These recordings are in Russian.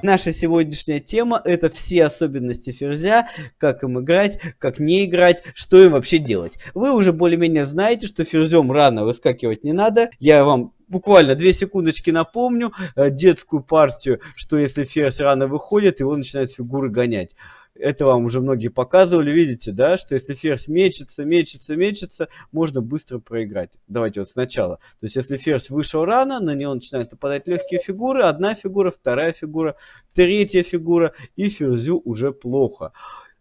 Наша сегодняшняя тема – это все особенности ферзя, как им играть, как не играть, что им вообще делать. Вы уже более-менее знаете, что ферзем рано выскакивать не надо. Я вам буквально 2 секундочки напомню детскую партию, что если ферзь рано выходит, его начинают фигуры гонять. Это вам уже многие показывали, видите, да, что если ферзь мечется, можно быстро проиграть. Давайте вот сначала. То есть, если ферзь вышел рано, на него начинают нападать легкие фигуры. Одна фигура, вторая фигура, третья фигура, и ферзю уже плохо.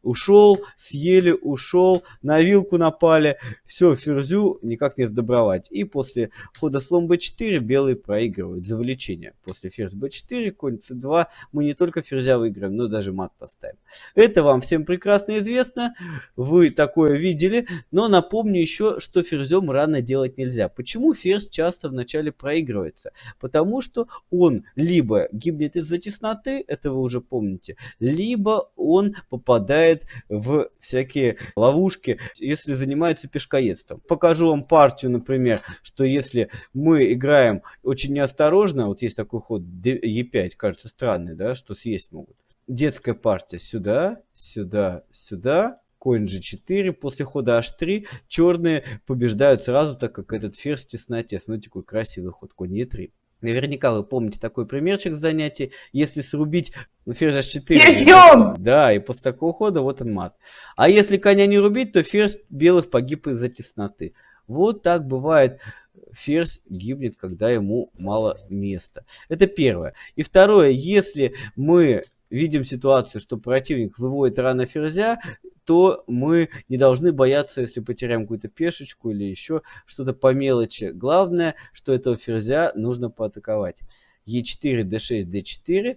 Ушел, съели, ушел, на вилку напали. Все, ферзю никак не сдобровать. И после хода слон b4 белые проигрывают за вылечение. После ферзь b4, конь c2 мы не только ферзя выиграем, но даже мат поставим. Это вам всем прекрасно известно. Вы такое видели. Но напомню еще, что ферзем рано делать нельзя. Почему ферзь часто вначале проигрывается? Потому что он либо гибнет из-за тесноты, это вы уже помните, либо он попадает в всякие ловушки, если занимается пешкоедством. Покажу вам партию, например, что если мы играем очень неосторожно, вот есть такой ход e5, кажется странный, да, что съесть могут. Детская партия сюда, сюда, сюда. Конь g4, после хода h3 черные побеждают сразу, так как этот ферзь в тесноте. Смотрите, какой красивый ход, конь e3. Наверняка вы помните такой примерчик с занятий. Если срубить ферзь h4, да, и после такого хода вот он мат. А если коня не рубить, то ферзь белых погиб из-за тесноты. Вот так бывает. Ферзь гибнет, когда ему мало места. Это первое. И второе, если мы видим ситуацию, что противник выводит рано ферзя, то мы не должны бояться, если потеряем какую-то пешечку или еще что-то по мелочи. Главное, что этого ферзя нужно поатаковать. e4, d6, d4,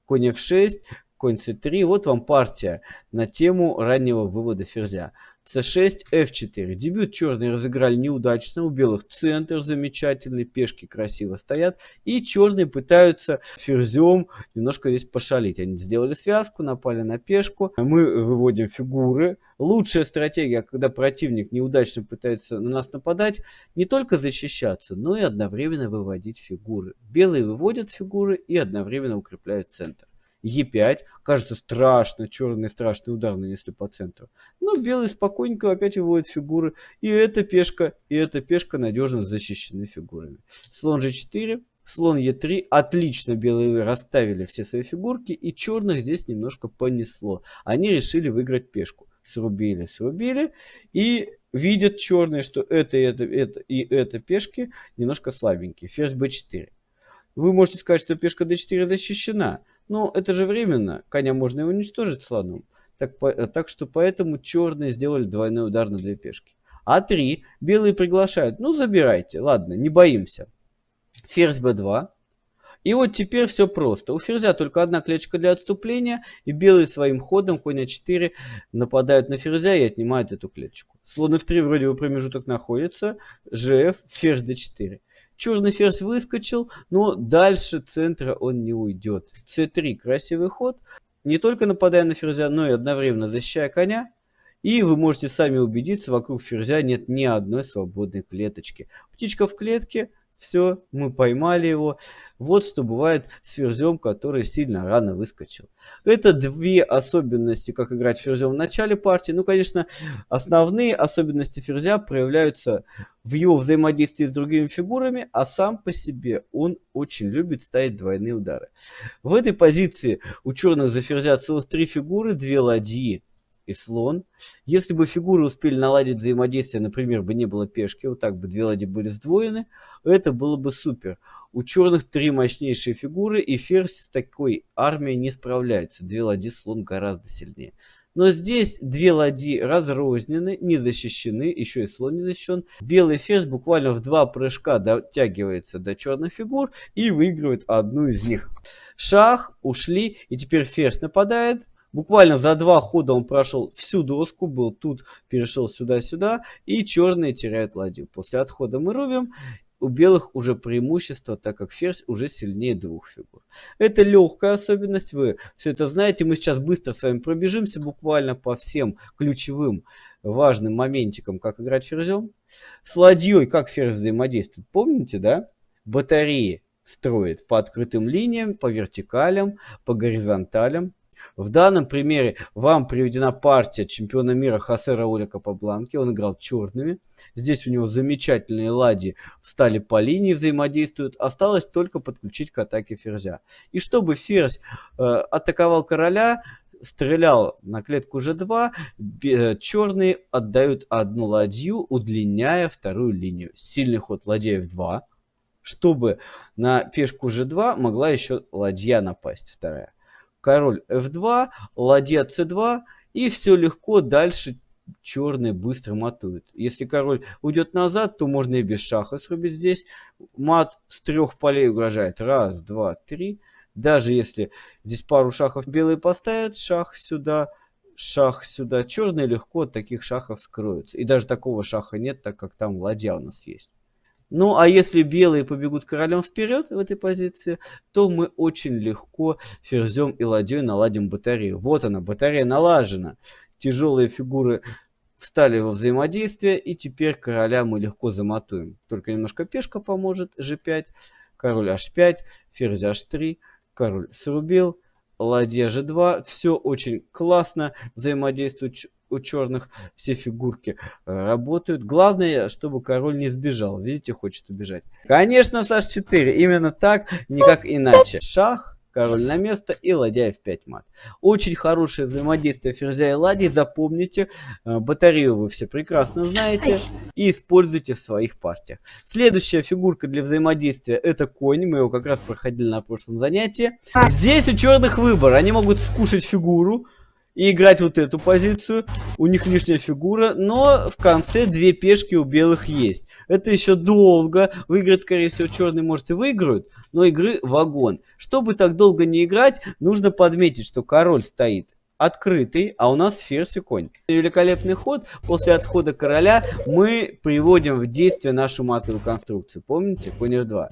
конь f6, конь c3. Вот вам партия на тему раннего вывода ферзя. c6, f4. Дебют черные разыграли неудачно. У белых центр замечательный, пешки красиво стоят. И черные пытаются ферзем немножко здесь пошалить. Они сделали связку, напали на пешку. Мы выводим фигуры. Лучшая стратегия, когда противник неудачно пытается на нас нападать, не только защищаться, но и одновременно выводить фигуры. Белые выводят фигуры и одновременно укрепляют центр. e5. Кажется страшно, черные страшный удар нанесли по центру. Но белые спокойненько опять выводят фигуры. И эта пешка надежно защищены фигурами. Слон g4, слон e3. Отлично белые расставили все свои фигурки. И черных здесь немножко понесло. Они решили выиграть пешку. Срубили, срубили. И видят черные, что это пешки немножко слабенькие. Ферзь b4. Вы можете сказать, что пешка d4 защищена. Но это же временно. Коня можно и уничтожить слоном. Так что поэтому черные сделали двойной удар на две пешки. А3. Белые приглашают. Ну, забирайте. Ладно, не боимся. Ферзь b2. И вот теперь все просто. У ферзя только одна клеточка для отступления. И белые своим ходом, конь а4, нападают на ферзя и отнимают эту клеточку. Слон f3 вроде бы промежуток находится. gf, ферзь d4. Черный ферзь выскочил, но дальше центра он не уйдет. c3 красивый ход. Не только нападая на ферзя, но и одновременно защищая коня. И вы можете сами убедиться, вокруг ферзя нет ни одной свободной клеточки. Птичка в клетке. Все, мы поймали его. Вот что бывает с ферзем, который сильно рано выскочил. Это две особенности, как играть ферзем в начале партии. Ну, конечно, основные особенности ферзя проявляются в его взаимодействии с другими фигурами, а сам по себе он очень любит ставить двойные удары. В этой позиции у черных за ферзя целых 3 фигуры, 2 ладьи и слон. Если бы фигуры успели наладить взаимодействие, например, бы не было пешки, вот так бы 2 ладьи были сдвоены, это было бы супер. У черных 3 мощнейшие фигуры, и ферзь с такой армией не справляется. 2 ладьи, слон гораздо сильнее. Но здесь 2 ладьи разрознены, не защищены, еще и слон не защищен. Белый ферзь буквально в 2 прыжка дотягивается до черных фигур и выигрывает одну из них. Шах, ушли, и теперь ферзь нападает. Буквально за 2 хода он прошел всю доску, был тут, перешел сюда-сюда, и черные теряют ладью. После отхода мы рубим. У белых уже преимущество, так как ферзь уже сильнее 2 фигур. Это легкая особенность, вы все это знаете. Мы сейчас быстро с вами пробежимся буквально по всем ключевым важным моментикам, как играть ферзем. С ладьей, как ферзь взаимодействует, помните, да? Батареи. строит по открытым линиям, по вертикалям, по горизонталям. В данном примере вам приведена партия чемпиона мира Хосе Рауля Капабланки. Он играл черными. Здесь у него замечательные ладьи встали по линии, взаимодействуют. Осталось только подключить к атаке ферзя. И чтобы ферзь атаковал короля, стрелял на клетку g2, черные отдают одну ладью, удлиняя вторую линию. Сильный ход ладья f2, чтобы на пешку g2 могла еще ладья напасть, вторая. Король f2, ладья c2, и все легко, дальше черные быстро матуют. Если король уйдет назад, то можно и без шаха срубить здесь. Мат с 3 полей угрожает. Раз, два, три. Даже если здесь пару шахов белые поставят, шах сюда, черные легко от таких шахов скроются. И даже такого шаха нет, так как там ладья у нас есть. Ну, а если белые побегут королем вперед в этой позиции, то мы очень легко ферзем и ладьей наладим батарею. Вот она, батарея налажена. Тяжелые фигуры встали во взаимодействие, и теперь короля мы легко заматуем. Только немножко пешка поможет, g5, король h5, ферзь h3, король срубил, ладья g2. Все очень классно взаимодействует у черных, все фигурки работают. Главное, чтобы король не сбежал. Видите, хочет убежать. Конечно, с h4. Именно так, никак иначе. Шах, король на место и ладья f5 мат. Очень хорошее взаимодействие ферзя и ладьи. Запомните, батарею вы все прекрасно знаете и используйте в своих партиях. Следующая фигурка для взаимодействия — это конь. Мы его как раз проходили на прошлом занятии. Здесь у черных выбор. Они могут скушать фигуру и играть вот эту позицию. У них лишняя фигура, но в конце 2 пешки у белых есть. Это еще долго. Выиграть, скорее всего, черный, может, и выиграют, но игры вагон. Чтобы так долго не играть, нужно подметить, что король стоит открытый, а у нас ферзь и конь. Великолепный ход. После отхода короля мы приводим в действие нашу матовую конструкцию. Помните? Конь f2.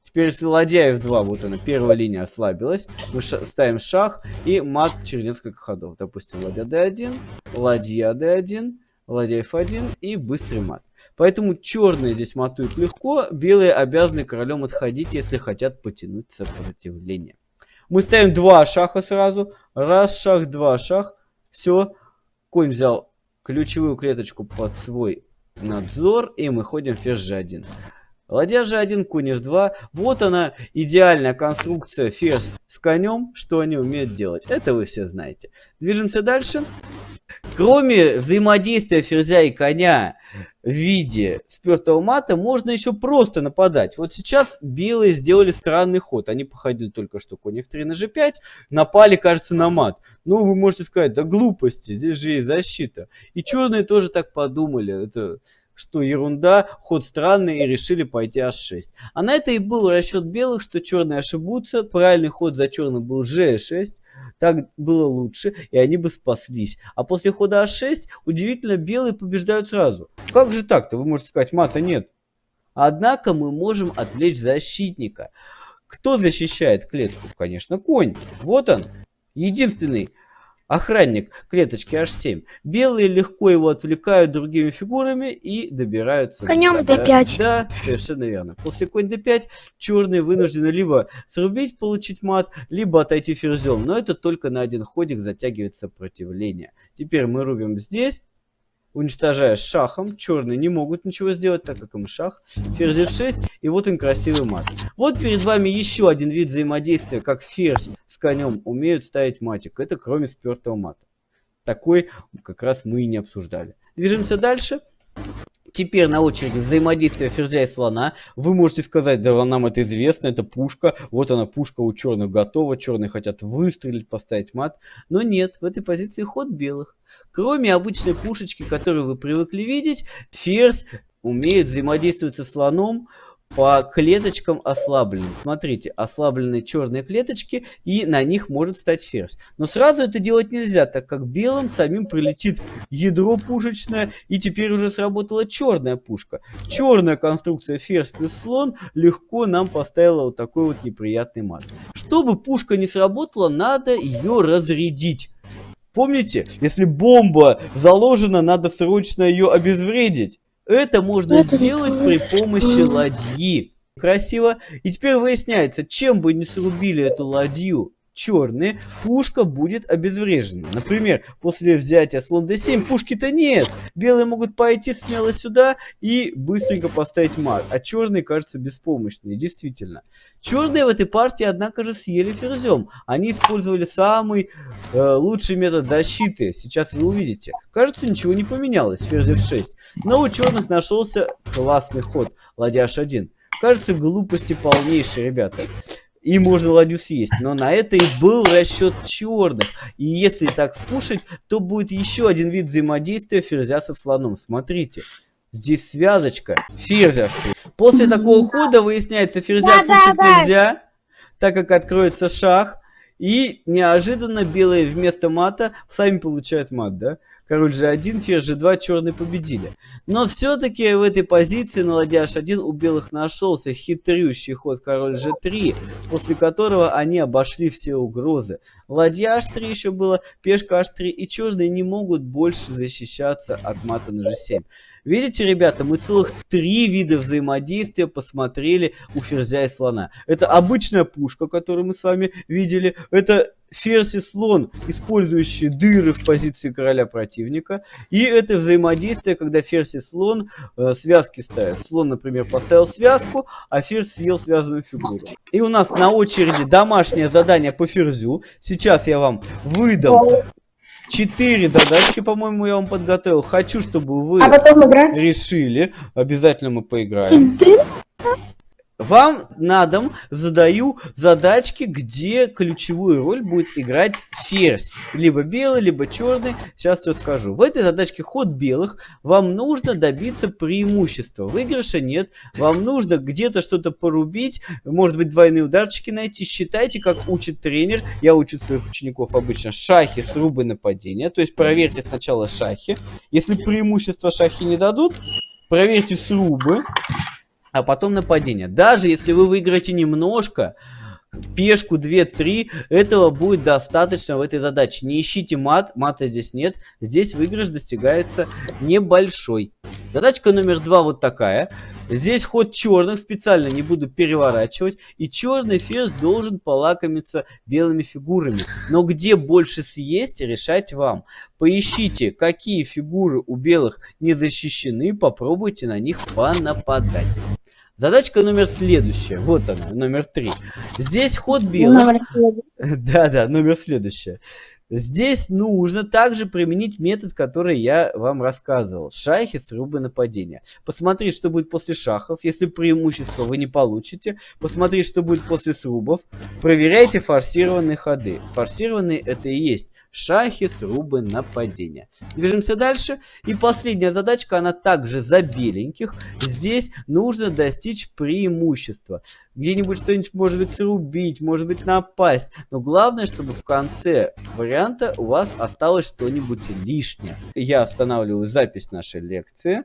Теперь если ладья f2, вот она, первая линия ослабилась, мы ставим шах и мат через несколько ходов. Допустим, ладья d1, ладья d1, ладья f1 и быстрый мат. Поэтому черные здесь матуют легко, белые обязаны королем отходить, если хотят потянуть сопротивление. Мы ставим 2 шаха сразу. Раз шах, 2 шах. Все, конь взял ключевую клеточку под свой надзор, и мы ходим ферзь g1. Ладья g1, конь f2. Вот она, идеальная конструкция ферзь с конем. Что они умеют делать? Это вы все знаете. Движемся дальше. Кроме взаимодействия ферзя и коня в виде спертого мата, можно еще просто нападать. Вот сейчас белые сделали странный ход. Они походили только что конь f3 на g5, напали, кажется, на мат. Ну, вы можете сказать, да глупости, здесь же есть защита. И черные тоже так подумали. Это что ерунда, ход странный, и решили пойти h6. А на это и был расчет белых, что черные ошибутся. Правильный ход за черным был g6. Так было лучше, и они бы спаслись. А после хода h6, удивительно, белые побеждают сразу. Как же так-то? Вы можете сказать, мата нет. Однако мы можем отвлечь защитника. Кто защищает клетку? Конечно, конь. Вот он, единственный охранник клеточки h7. Белые легко его отвлекают другими фигурами и добираются конем d5. Да, совершенно верно. После конь d5 черные вынуждены либо срубить, получить мат, либо отойти ферзем. Но это только на один ходик затягивает сопротивление. Теперь мы рубим здесь, уничтожая шахом. Черные не могут ничего сделать, так как им шах. Ферзь f6, и вот он красивый мат. Вот перед вами еще один вид взаимодействия, как ферзь с конем умеют ставить матик. Это кроме спертого мата. Такой как раз мы и не обсуждали. Движемся дальше. Теперь на очереди взаимодействие ферзя и слона. Вы можете сказать, да нам это известно, это пушка. Вот она, пушка у черных готова. Черные хотят выстрелить, поставить мат. Но нет, в этой позиции ход белых. Кроме обычной пушечки, которую вы привыкли видеть, ферзь умеет взаимодействовать со слоном по клеточкам ослабленным. Смотрите, ослабленные черные клеточки, и на них может стать ферзь. Но сразу это делать нельзя, так как белым самим прилетит ядро пушечное, и теперь уже сработала черная пушка. Черная конструкция ферзь плюс слон легко нам поставила вот такой вот неприятный мат. Чтобы пушка не сработала, надо ее разрядить. Помните, если бомба заложена, надо срочно ее обезвредить. Это можно сделать при помощи ладьи. Красиво. И теперь выясняется, чем бы не срубили эту ладью черные, пушка будет обезврежена. Например, после взятия слон d7 пушки-то нет. Белые могут пойти смело сюда и быстренько поставить мат. А черные кажутся беспомощные. Действительно. Черные в этой партии, однако же, съели ферзем. Они использовали самый лучший метод защиты. Сейчас вы увидите. Кажется, ничего не поменялось. Ферзь f6. Но у черных нашелся классный ход. Ладья h1. Кажется, глупости полнейшие, ребята. И можно ладью съесть. Но на это и был расчет черных. И если так скушать, то будет еще один вид взаимодействия ферзя со слоном. Смотрите. Здесь связочка. Ферзя что ли. После такого хода выясняется, ферзя кушать нельзя, так как откроется шах. И неожиданно белые вместо мата сами получают мат, да? Король g1, ферзь g2, черные победили. Но все-таки в этой позиции на ладья h1 у белых нашелся хитрющий ход король g3, после которого они обошли все угрозы. Ладья h3 еще было, пешка h3, и черные не могут больше защищаться от мата на g7. Видите, ребята, мы целых 3 вида взаимодействия посмотрели у ферзя и слона. Это обычная пушка, которую мы с вами видели. Это ферзь и слон, использующие дыры в позиции короля противника. И это взаимодействие, когда ферзь и слон связки ставят. Слон, например, поставил связку, а ферзь съел связанную фигуру. И у нас на очереди домашнее задание по ферзю. Сейчас я вам выдам 4 задачки, по-моему, я вам подготовил. Хочу, чтобы вы решили. Обязательно мы поиграем. Вам на дом задаю задачки, где ключевую роль будет играть ферзь. Либо белый, либо черный. Сейчас все скажу. В этой задачке ход белых. Вам нужно добиться преимущества. Выигрыша нет. Вам нужно где-то что-то порубить. Может быть, двойные ударчики найти. Считайте, как учит тренер. Я учу своих учеников обычно шахи, срубы, нападения. То есть проверьте сначала шахи. Если преимущества шахи не дадут, проверьте срубы. А потом нападение. Даже если вы выиграете немножко, пешку 2-3, этого будет достаточно в этой задаче. Не ищите мат, мата здесь нет. Здесь выигрыш достигается небольшой. Задачка номер 2 вот такая. Здесь ход черных, специально не буду переворачивать. И черный ферзь должен полакомиться белыми фигурами. Но где больше съесть, решать вам. Поищите, какие фигуры у белых не защищены, попробуйте на них понападать. Задачка номер следующая. Вот она, номер 3. Здесь ход белых. Да, номер следующая. Здесь нужно также применить метод, который я вам рассказывал. Шахи, срубы, нападения. Посмотреть, что будет после шахов. Если преимущество вы не получите. Посмотреть, что будет после срубов. Проверяйте форсированные ходы. Форсированные это и есть шахи, срубы, нападения. Движемся дальше. И последняя задачка, она также за беленьких. Здесь нужно достичь преимущества. Где-нибудь что-нибудь может быть срубить, может быть напасть. Но главное, чтобы в конце варианта у вас осталось что-нибудь лишнее. Я останавливаю запись нашей лекции.